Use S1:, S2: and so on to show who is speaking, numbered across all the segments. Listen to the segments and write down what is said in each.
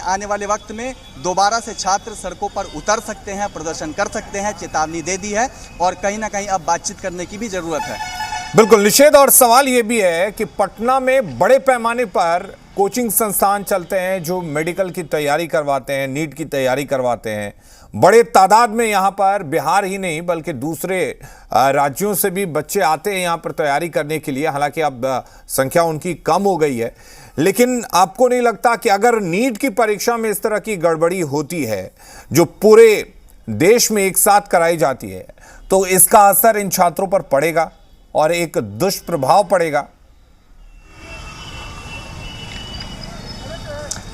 S1: आने वाले वक्त में दोबारा से छात्र सड़कों पर उतर सकते हैं, प्रदर्शन कर सकते हैं, चेतावनी दे दी है और कहीं ना कहीं अब बातचीत करने की भी जरूरत है।
S2: बिल्कुल निषेध। और सवाल ये भी है कि पटना में बड़े पैमाने पर कोचिंग संस्थान चलते हैं जो मेडिकल की तैयारी करवाते हैं, नीट की तैयारी करवाते हैं। बड़े तादाद में यहाँ पर बिहार ही नहीं बल्कि दूसरे राज्यों से भी बच्चे आते हैं यहाँ पर तैयारी करने के लिए। हालांकि अब संख्या उनकी कम हो गई है, लेकिन आपको नहीं लगता कि अगर नीट की परीक्षा में इस तरह की गड़बड़ी होती है जो पूरे देश में एक साथ कराई जाती है, तो इसका असर इन छात्रों पर पड़ेगा और एक दुष्प्रभाव पड़ेगा?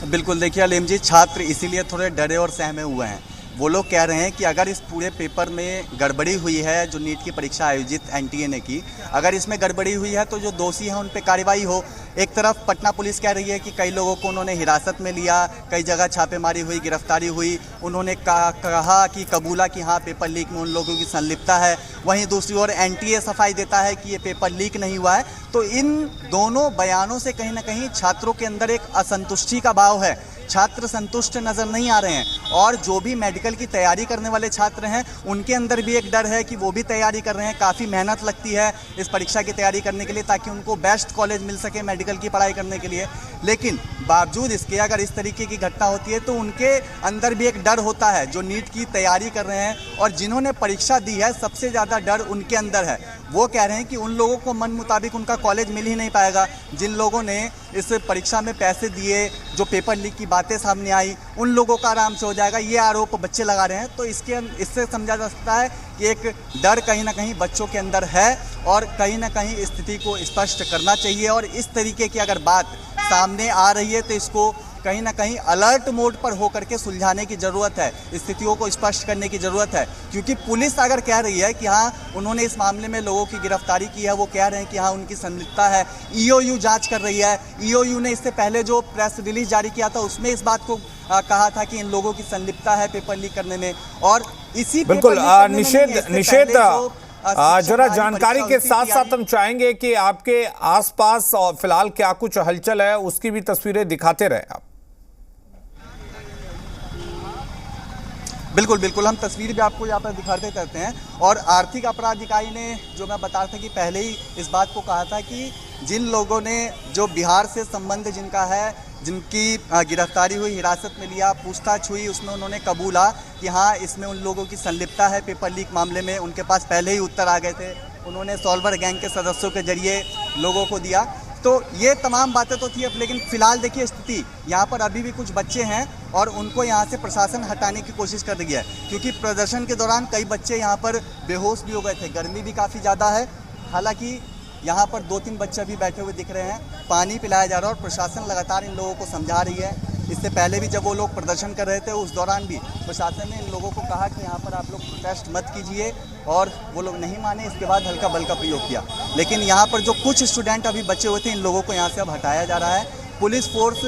S1: बिल्कुल, देखिए अलीम जी, छात्र इसीलिए थोड़े डरे और सहमे हुए हैं। वो लोग कह रहे हैं कि अगर इस पूरे पेपर में गड़बड़ी हुई है, जो नीट की परीक्षा आयोजित एनटीए ने की, अगर इसमें गड़बड़ी हुई है तो जो दोषी हैं उन पे कार्रवाई हो। एक तरफ पटना पुलिस कह रही है कि कई लोगों को उन्होंने हिरासत में लिया, कई जगह छापेमारी हुई, गिरफ्तारी हुई, उन्होंने कहा कि कबूला कि हाँ पेपर लीक में उन लोगों की संलिप्तता है। वहीं दूसरी ओर एनटीए सफाई देता है कि ये पेपर लीक नहीं हुआ है। तो इन दोनों बयानों से कहीं ना कहीं छात्रों के अंदर एक असंतुष्टि का भाव है। छात्र संतुष्ट नज़र नहीं आ रहे हैं और जो भी मेडिकल की तैयारी करने वाले छात्र हैं उनके अंदर भी एक डर है कि वो भी तैयारी कर रहे हैं। काफ़ी मेहनत लगती है इस परीक्षा की तैयारी करने के लिए ताकि उनको बेस्ट कॉलेज मिल सके मेडिकल की पढ़ाई करने के लिए। लेकिन बावजूद इसके अगर इस तरीके की घटना होती है तो उनके अंदर भी एक डर होता है जो नीट की तैयारी कर रहे हैं और जिन्होंने परीक्षा दी है, सबसे ज़्यादा डर उनके अंदर है। वो कह रहे हैं कि उन लोगों को मन मुताबिक उनका कॉलेज मिल ही नहीं पाएगा। जिन लोगों ने इस परीक्षा में पैसे दिए, जो पेपर लीक की बातें सामने आई, उन लोगों का आराम से हो जाएगा, ये आरोप बच्चे लगा रहे हैं। तो इससे समझा जा सकता है कि एक डर कहीं ना कहीं बच्चों के अंदर है और कहीं ना कहीं स्थिति को स्पष्ट करना चाहिए। और इस तरीके की अगर बात सामने आ रही है तो इसको कहीं ना कहीं अलर्ट मोड पर होकर के सुलझाने की ज़रूरत है, स्थितियों को स्पष्ट करने की ज़रूरत है। क्योंकि पुलिस अगर कह रही है कि हाँ उन्होंने इस मामले में लोगों की गिरफ्तारी की है, वो कह रहे हैं कि हाँ उनकी संलिप्तता है, ईओयू जांच कर रही है। ईओयू ने इससे पहले जो प्रेस रिलीज जारी किया था उसमें इस बात को कहा था कि इन लोगों की संलिप्तता है पेपर लीक करने में। और इसी
S2: बिल्कुल निषेध जरा जानकारी के साथ साथ हम चाहेंगे कि आपके आसपास और फिलहाल क्या कुछ हलचल है उसकी भी तस्वीरें दिखाते रहे आप।
S1: बिल्कुल बिल्कुल, हम तस्वीर भी आपको यहाँ पर दिखाते रहते हैं। और आर्थिक अपराध इकाई ने, जो मैं बता रहा था कि पहले ही इस बात को कहा था कि जिन लोगों ने जो बिहार से संबंध जिनका है, जिनकी गिरफ्तारी हुई, हिरासत में लिया, पूछताछ हुई, उसमें उन्होंने कबूला कि हाँ इसमें उन लोगों की संलिप्तता है पेपर लीक मामले में। उनके पास पहले ही उत्तर आ गए थे, उन्होंने सॉल्वर गैंग के सदस्यों के जरिए लोगों को दिया। तो ये तमाम बातें तो थी। अब लेकिन फिलहाल देखिए स्थिति यहाँ पर अभी भी कुछ बच्चे हैं और उनको यहाँ से प्रशासन हटाने की कोशिश कर रही है, क्योंकि प्रदर्शन के दौरान कई बच्चे यहाँ पर बेहोश भी हो गए थे। गर्मी भी काफ़ी ज़्यादा है। हालांकि यहाँ पर 2-3 बच्चे भी बैठे हुए दिख रहे हैं, पानी पिलाया जा रहा है और प्रशासन लगातार इन लोगों को समझा रही है। इससे पहले भी जब वो लोग प्रदर्शन कर रहे थे उस दौरान भी प्रशासन ने इन लोगों को कहा कि यहाँ पर आप लोग प्रोटेस्ट मत कीजिए, और वो लोग नहीं माने। इसके बाद हल्का बल का प्रयोग किया। लेकिन यहाँ पर जो कुछ स्टूडेंट अभी बचे हुए थे, इन लोगों को यहाँ से अब हटाया जा रहा है। पुलिस फोर्स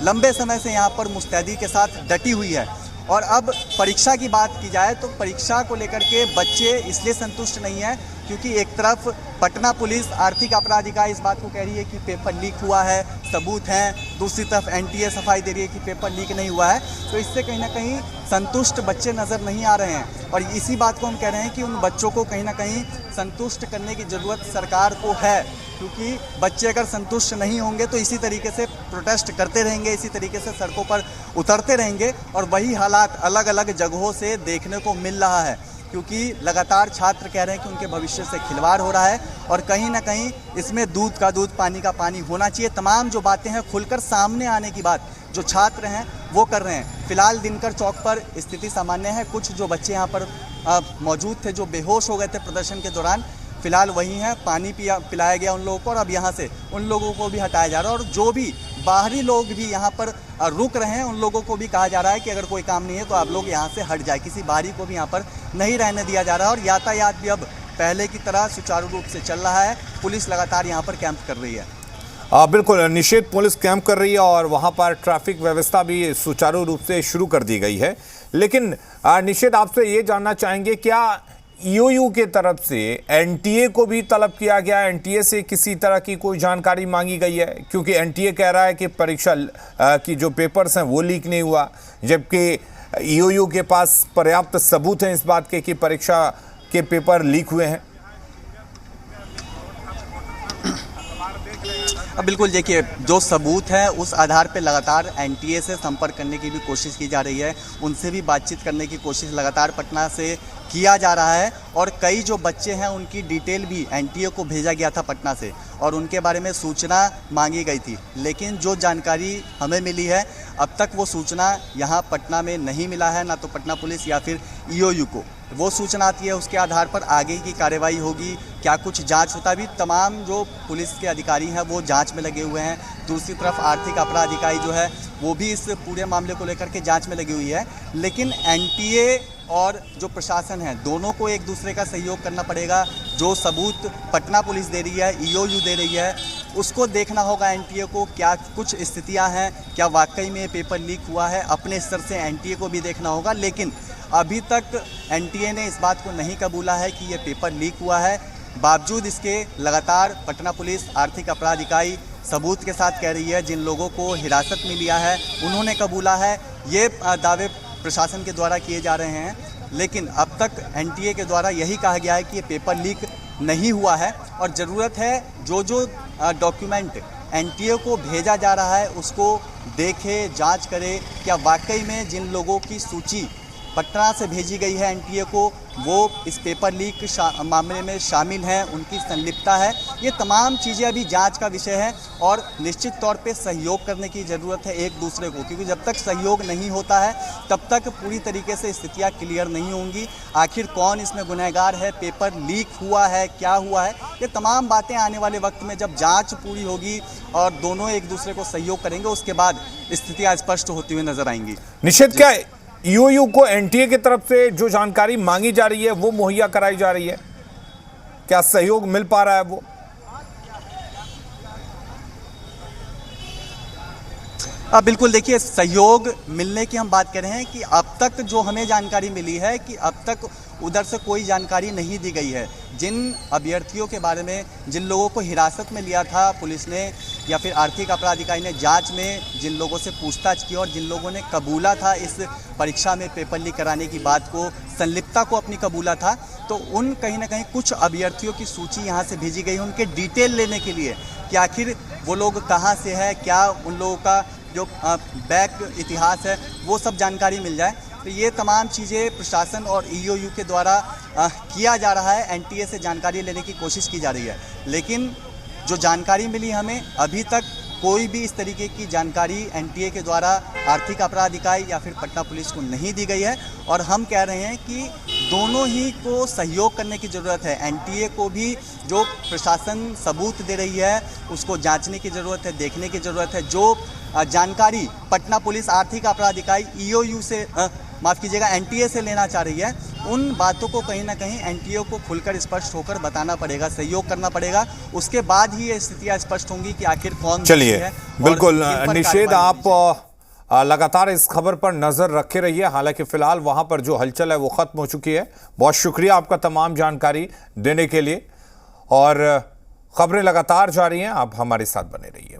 S1: लंबे समय से यहाँ पर मुस्तैदी के साथ डटी हुई है। और अब परीक्षा की बात की जाए तो परीक्षा को लेकर के बच्चे इसलिए संतुष्ट नहीं है क्योंकि एक तरफ पटना पुलिस आर्थिक अपराध इकाई इस बात को कह रही है कि पेपर लीक हुआ है, सबूत हैं, दूसरी तरफ एनटीए सफाई दे रही है कि पेपर लीक नहीं हुआ है। तो इससे कहीं ना कहीं संतुष्ट बच्चे नज़र नहीं आ रहे हैं और इसी बात को हम कह रहे हैं कि उन बच्चों को कहीं ना कहीं संतुष्ट करने की ज़रूरत सरकार को है, क्योंकि बच्चे अगर संतुष्ट नहीं होंगे तो इसी तरीके से प्रोटेस्ट करते रहेंगे, इसी तरीके से सड़कों पर उतरते रहेंगे और वही हालात अलग अलग जगहों से देखने को मिल रहा है। क्योंकि लगातार छात्र कह रहे हैं कि उनके भविष्य से खिलवाड़ हो रहा है और कहीं ना कहीं इसमें दूध का दूध पानी का पानी होना चाहिए। तमाम जो बातें हैं खुलकर सामने आने की बात जो छात्र हैं वो कर रहे हैं। फिलहाल दिनकर चौक पर स्थिति सामान्य है। कुछ जो बच्चे यहाँ पर मौजूद थे जो बेहोश हो गए थे प्रदर्शन के दौरान, फिलहाल वही हैं। पानी पिलाया गया उन लोगों को और अब यहाँ से उन लोगों को भी हटाया जा रहा है और जो भी बाहरी लोग भी यहाँ पर रुक रहे हैं उन लोगों को भी कहा जा रहा है कि अगर कोई काम नहीं है तो आप लोग यहाँ से हट जाए। किसी बाहरी को भी यहाँ पर नहीं रहने दिया जा रहा है और यातायात भी अब पहले की तरह सुचारू रूप से चल रहा है। पुलिस लगातार यहाँ पर कैंप कर रही है।
S2: बिल्कुल निषेध, पुलिस कैंप कर रही है और वहाँ पर ट्रैफिक व्यवस्था भी सुचारू रूप से शुरू कर दी गई है। लेकिन निषेध, आपसे ये जानना चाहेंगे क्या ईओयू के तरफ से एनटीए को भी तलब किया गया, एनटीए से किसी तरह की कोई जानकारी मांगी गई है? क्योंकि एनटीए कह रहा है कि परीक्षा की जो पेपर्स हैं वो लीक नहीं हुआ, जबकि ईओयू के पास पर्याप्त सबूत हैं इस बात के कि परीक्षा के पेपर लीक हुए हैं।
S1: अब बिल्कुल देखिए, जो सबूत है उस आधार पे लगातार एनटीए से संपर्क करने की भी कोशिश की जा रही है, उनसे भी बातचीत करने की कोशिश लगातार पटना से किया जा रहा है। और कई जो बच्चे हैं उनकी डिटेल भी एनटीए को भेजा गया था पटना से और उनके बारे में सूचना मांगी गई थी, लेकिन जो जानकारी हमें मिली है अब तक वो सूचना यहाँ पटना में नहीं मिला है, ना तो पटना पुलिस या फिर ईओयू को वो सूचना आती है, उसके आधार पर आगे की कार्रवाई होगी, क्या कुछ जांच होता भी। तमाम जो पुलिस के अधिकारी हैं वो जांच में लगे हुए हैं। दूसरी तरफ आर्थिक अपराध इकाई जो है वो भी इस पूरे मामले को लेकर के जांच में लगी हुई है। लेकिन एनटीए और जो प्रशासन है दोनों को एक दूसरे का सहयोग करना पड़ेगा। जो सबूत पटना पुलिस दे रही है, ईओयू दे रही है, उसको देखना होगा एनटीए को, क्या कुछ स्थितियां हैं, क्या वाकई में पेपर लीक हुआ है, अपने स्तर से एनटीए को भी देखना होगा। लेकिन अभी तक एनटीए ने इस बात को नहीं कबूला है कि ये पेपर लीक हुआ है। बावजूद इसके लगातार पटना पुलिस आर्थिक अपराध इकाई सबूत के साथ कह रही है, जिन लोगों को हिरासत में लिया है उन्होंने कबूला है। ये दावे प्रशासन के द्वारा किए जा रहे हैं, लेकिन अब तक एनटीए के द्वारा यही कहा गया है कि ये पेपर लीक नहीं हुआ है और ज़रूरत है जो डॉक्यूमेंट एनटीए को भेजा जा रहा है उसको देखे, जांच करे, क्या वाकई में जिन लोगों की सूची पटना से भेजी गई है एनटीए को वो इस पेपर लीक मामले में शामिल हैं, उनकी संलिप्तता है। ये तमाम चीज़ें अभी जांच का विषय है और निश्चित तौर पे सहयोग करने की ज़रूरत है एक दूसरे को, क्योंकि जब तक सहयोग नहीं होता है तब तक पूरी तरीके से स्थितियाँ क्लियर नहीं होंगी। आखिर कौन इसमें गुनहगार है, पेपर लीक हुआ है, क्या हुआ है, ये तमाम बातें आने वाले वक्त में जब जाँच पूरी होगी और दोनों एक दूसरे को सहयोग करेंगे उसके बाद स्थितियाँ स्पष्ट होती हुई नजर आएंगी।
S2: निश्चित क्या ईओयू को एनटीए की तरफ से जो जानकारी मांगी जा रही है वो मुहैया कराई जा रही है? क्या सहयोग मिल पा रहा है वो?
S1: बिल्कुल देखिए, सहयोग मिलने की हम बात कर रहे हैं कि अब तक जो हमें जानकारी मिली है कि अब तक उधर से कोई जानकारी नहीं दी गई है। जिन अभ्यर्थियों के बारे में, जिन लोगों को हिरासत में लिया था पुलिस ने या फिर आर्थिक अपराध इकाई ने जांच में जिन लोगों से पूछताछ की और जिन लोगों ने कबूला था इस परीक्षा में पेपर लीक कराने की बात को, संलिप्तता को अपनी कबूला था, तो उन कहीं ना कहीं कुछ अभ्यर्थियों की सूची यहाँ से भेजी गई है उनके डिटेल लेने के लिए कि आखिर वो लोग कहाँ से है, क्या उन लोगों का जो बैक इतिहास है वो सब जानकारी मिल जाए। तो ये तमाम चीज़ें प्रशासन और ईओयू के द्वारा किया जा रहा है, एनटीए से जानकारी लेने की कोशिश की जा रही है। लेकिन जो जानकारी मिली हमें, अभी तक कोई भी इस तरीके की जानकारी एनटीए के द्वारा आर्थिक अपराध इकाई या फिर पटना पुलिस को नहीं दी गई है। और हम कह रहे हैं कि दोनों ही को सहयोग करने की ज़रूरत है। एनटीए को भी जो प्रशासन सबूत दे रही है उसको जांचने की ज़रूरत है, देखने की ज़रूरत है। जो जानकारी पटना पुलिस आर्थिक अपराध इकाई ईओयू से माफ़ कीजिएगा एनटीए से लेना चाह रही है, उन बातों को कहीं ना कहीं एनटीए को खुलकर स्पष्ट होकर बताना पड़ेगा, सहयोग करना पड़ेगा। उसके बाद ही ये स्थितियां स्पष्ट होंगी कि आखिर कौन।
S2: चलिए, बिल्कुल निषेध, आप लगातार इस खबर पर नजर रखे रहिए। हालांकि फिलहाल वहां पर जो हलचल है वो खत्म हो चुकी है। बहुत शुक्रिया आपका तमाम जानकारी देने के लिए और खबरें लगातार जारी हैं, आप हमारे साथ बने रहिए।